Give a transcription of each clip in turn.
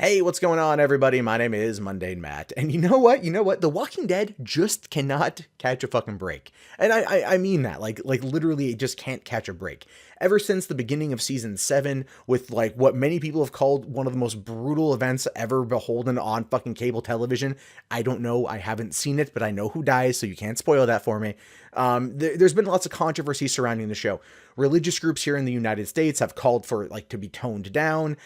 Hey, what's going on, everybody? My name is Mundane Matt, and you know what? The Walking Dead just cannot catch a fucking break, and I mean that, like literally, it just can't catch a break. Ever since the beginning of season 7, with like what many people have called one of the most brutal events ever beholden on fucking cable television. I don't know, I haven't seen it, but I know who dies, so you can't spoil that for me. There's been lots of controversy surrounding the show. Religious groups here in the United States have called for it like to be toned down.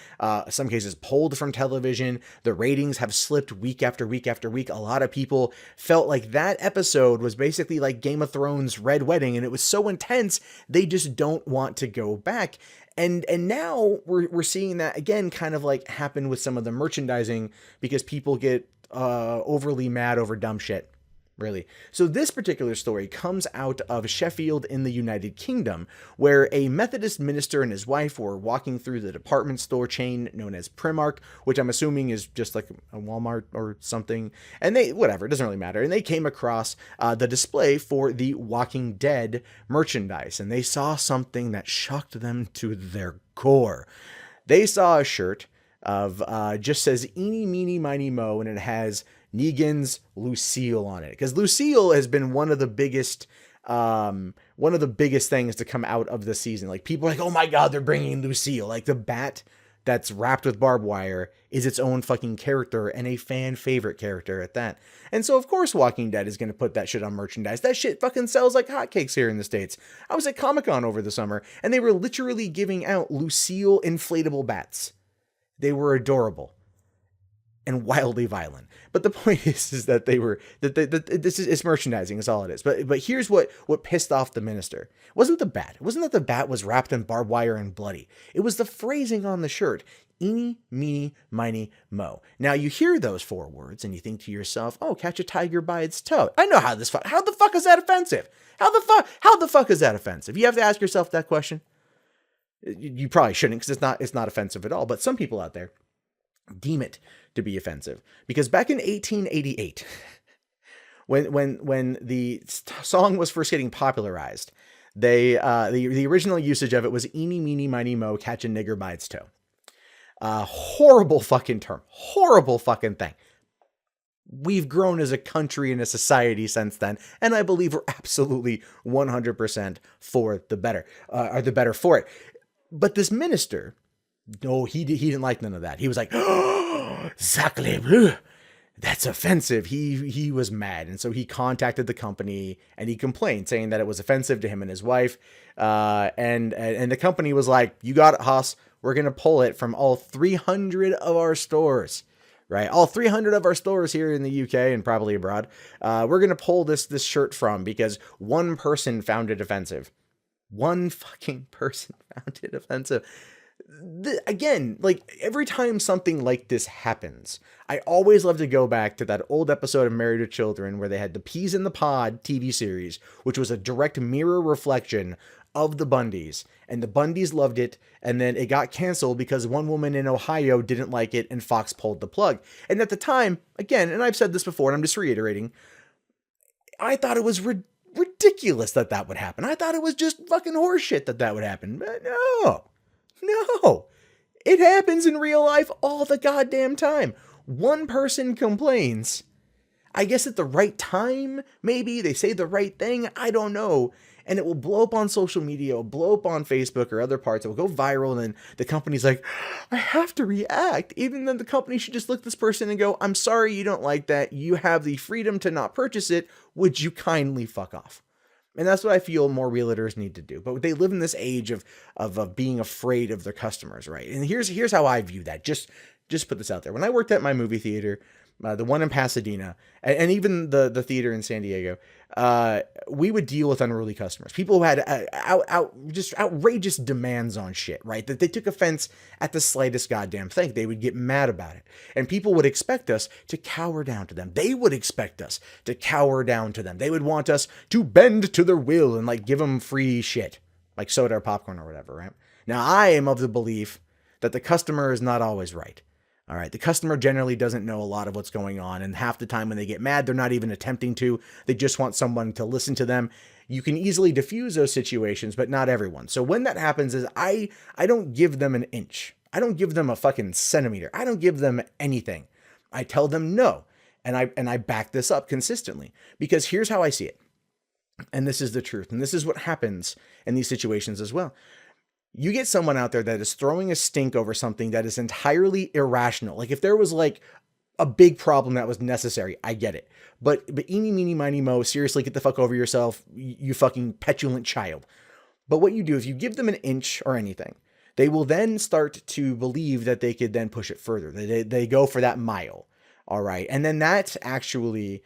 Some cases pulled from television. The ratings have slipped week after week after week. A lot of people felt like that episode was basically like Game of Thrones Red Wedding, and it was so intense they just don't want to go back. And now we're seeing that again kind of like happen with some of the merchandising because people get overly mad over dumb shit. Really. So this particular story comes out of Sheffield in the United Kingdom, where a Methodist minister and his wife were walking through the department store chain known as Primark, which I'm assuming is just like a Walmart or something. And whatever, it doesn't really matter. And they came across the display for the Walking Dead merchandise, and they saw something that shocked them to their core. They saw a shirt of just says eeny, meeny, miny, mo, and it has Negan's Lucille on it, because Lucille has been one of the biggest things to come out of the season. Like, people are like, oh my god, they're bringing Lucille. Like, the bat that's wrapped with barbed wire is its own fucking character, and a fan favorite character at that. And so of course Walking Dead is going to put that shit on merchandise. That shit fucking sells like hotcakes here in the States. I was at Comic-Con over the summer, and they were literally giving out Lucille inflatable bats. They were adorable and wildly violent. But the point is that it's merchandising is all it is. But here's what pissed off the minister. It wasn't the bat. It wasn't that the bat was wrapped in barbed wire and bloody. It was the phrasing on the shirt. Eeny, meeny, miny, mo. Now you hear those 4 words and you think to yourself, oh, catch a tiger by its toe. I know how the fuck is that offensive? How the fuck is that offensive? You have to ask yourself that question. You probably shouldn't, because it's not offensive at all. But some people out there deem it to be offensive, because back in 1888, when the song was first getting popularized, the original usage of it was eeny, meeny, miny, mo, catch a nigger by its toe. Horrible fucking term. Horrible fucking thing. We've grown as a country and a society since then, and I believe we're absolutely 100% for the better, or the better for it. But this minister, no, he didn't like none of that. He was like, oh, sacre bleu, that's offensive. He was mad, and so he contacted the company and he complained, saying that it was offensive to him and his wife. And the company was like, "You got it, Haas. We're gonna pull it from all 300 of our stores." Right, all 300 of our stores here in the UK and probably abroad. We're gonna pull this shirt from, because one person found it offensive. One fucking person found it offensive. Again, like, every time something like this happens, I always love to go back to that old episode of Married with Children where they had the Peas in the Pod TV series, which was a direct mirror reflection of the Bundys, and the Bundys loved it, and then it got canceled because one woman in Ohio didn't like it, and Fox pulled the plug. And at the time, again, and I've said this before, and I'm just reiterating, I thought it was ridiculous that would happen. I thought it was just fucking horseshit that would happen. But no, it happens in real life all the goddamn time. One person complains, I guess at the right time, maybe they say the right thing, I don't know, and it will blow up on social media, it'll blow up on Facebook or other parts, it will go viral, and then the company's like, I have to react, even though the company should just look at this person and go, I'm sorry you don't like that, you have the freedom to not purchase it, would you kindly fuck off? And that's what I feel more realtors need to do. But they live in this age of being afraid of their customers, right? And here's how I view that. Just put this out there. When I worked at my movie theater, the one in Pasadena, and even the theater in San Diego, we would deal with unruly customers. People who had just outrageous demands on shit, right? That they took offense at the slightest goddamn thing. They would get mad about it. And people would expect us to cower down to them. They would expect us to cower down to them. They would want us to bend to their will and like give them free shit, like soda or popcorn or whatever, right? Now, I am of the belief that the customer is not always right. All right, the customer generally doesn't know a lot of what's going on, and half the time when they get mad, they're not even attempting to. They just want someone to listen to them. You can easily diffuse those situations, but not everyone. So when that happens is I don't give them an inch. I don't give them a fucking centimeter. I don't give them anything. I tell them no. And I back this up consistently, because here's how I see it. And this is the truth. And this is what happens in these situations as well. You get someone out there that is throwing a stink over something that is entirely irrational. Like if there was like a big problem that was necessary, I get it. But eeny, meeny, miny, mo, seriously, get the fuck over yourself, you fucking petulant child. But what you do, if you give them an inch or anything, they will then start to believe that they could then push it further. They go for that mile. All right. And then that actually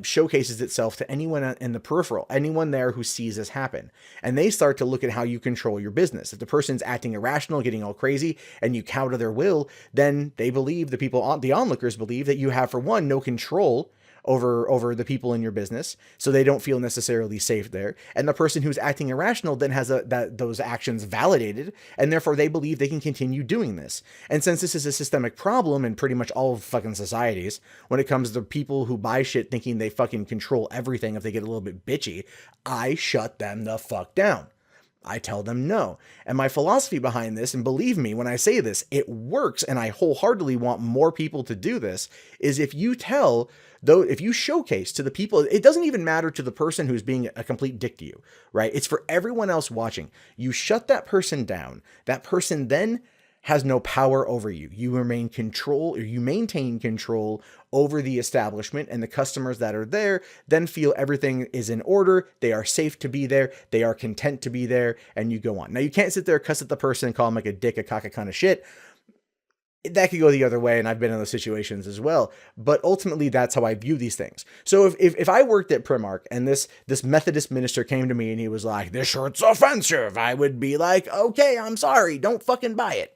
showcases itself to anyone in the peripheral, anyone there who sees this happen. And they start to look at how you control your business. If the person's acting irrational, getting all crazy, and you cow to their will, then they believe, the onlookers believe, that you have, for one, no control over the people in your business, so they don't feel necessarily safe there. And the person who's acting irrational then has those actions validated, and therefore they believe they can continue doing this. And since this is a systemic problem in pretty much all fucking societies, when it comes to people who buy shit thinking they fucking control everything if they get a little bit bitchy, I shut them the fuck down. I tell them no. And my philosophy behind this, and believe me when I say this, it works, and I wholeheartedly want more people to do this, is if you showcase to the people, it doesn't even matter to the person who's being a complete dick to you, right? It's for everyone else watching. You shut that person down. That person then has no power over you. You maintain control over the establishment, and the customers that are there then feel everything is in order. They are safe to be there. They are content to be there, and you go on. Now, you can't sit there, cuss at the person, and call them like a dick, a cock, a kind of shit. That could go the other way, and I've been in those situations as well. But ultimately, that's how I view these things. So if I worked at Primark and this Methodist minister came to me and he was like, "This shirt's offensive," I would be like, "Okay, I'm sorry. Don't fucking buy it."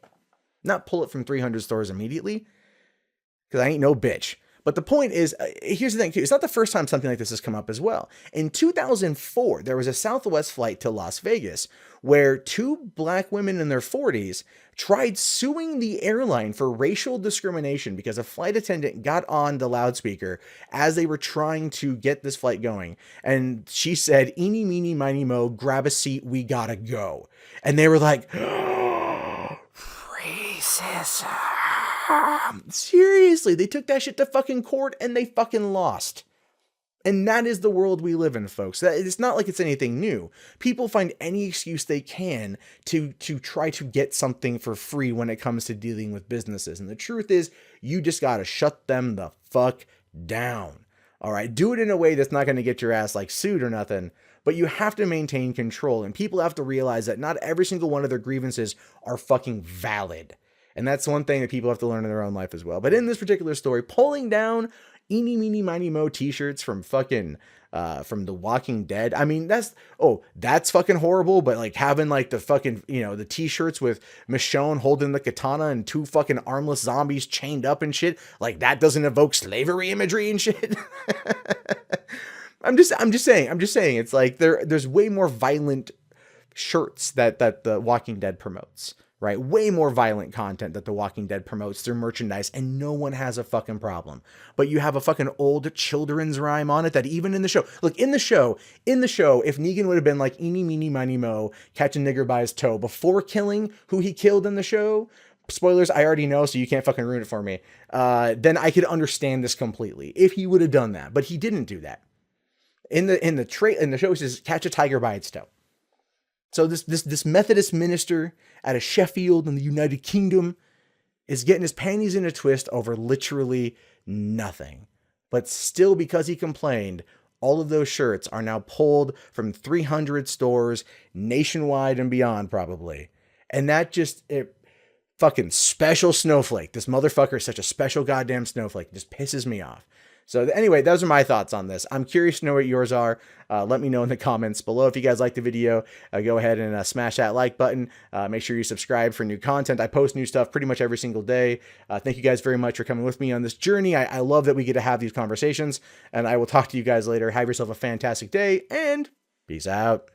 Not pull it from 300 stores immediately, because I ain't no bitch. But the point is, here's the thing too. It's not the first time something like this has come up as well. In 2004, there was a Southwest flight to Las Vegas where two black women in their 40s tried suing the airline for racial discrimination because a flight attendant got on the loudspeaker as they were trying to get this flight going. And she said, "Eeny, meeny, miny, mo, grab a seat, we gotta go." And they were like, "Racism." Seriously, they took that shit to fucking court and they fucking lost. And that is the world we live in, folks. It's not like it's anything new. People find any excuse they can to try to get something for free when it comes to dealing with businesses. And the truth is, you just gotta shut them the fuck down. All right, do it in a way that's not going to get your ass like sued or nothing, but you have to maintain control. And people have to realize that not every single one of their grievances are fucking valid. And that's one thing that people have to learn in their own life as well. But in this particular story, pulling down eeny, meeny, miny, mo t-shirts from fucking, from The Walking Dead. I mean, that's fucking horrible. But like having like the fucking, the t-shirts with Michonne holding the katana and two fucking armless zombies chained up and shit, like that doesn't evoke slavery imagery and shit. I'm just saying, it's like there's way more violent shirts that The Walking Dead promotes. Right? Way more violent content that The Walking Dead promotes through merchandise, and no one has a fucking problem. But you have a fucking old children's rhyme on it that even in the show, look, in the show, if Negan would have been like, "Eeny, meeny, miny, mo, catch a nigger by his toe," before killing who he killed in the show, spoilers, I already know, so you can't fucking ruin it for me, then I could understand this completely if he would have done that. But he didn't do that. In the show, it says, "Catch a tiger by its toe." So this Methodist minister out of Sheffield in the United Kingdom is getting his panties in a twist over literally nothing. But still, because he complained, all of those shirts are now pulled from 300 stores nationwide and beyond, probably. And that fucking special snowflake. This motherfucker is such a special goddamn snowflake. It just pisses me off. So anyway, those are my thoughts on this. I'm curious to know what yours are. Let me know in the comments below. If you guys like the video, go ahead and smash that like button. Make sure you subscribe for new content. I post new stuff pretty much every single day. Thank you guys very much for coming with me on this journey. I love that we get to have these conversations, and I will talk to you guys later. Have yourself a fantastic day, and peace out.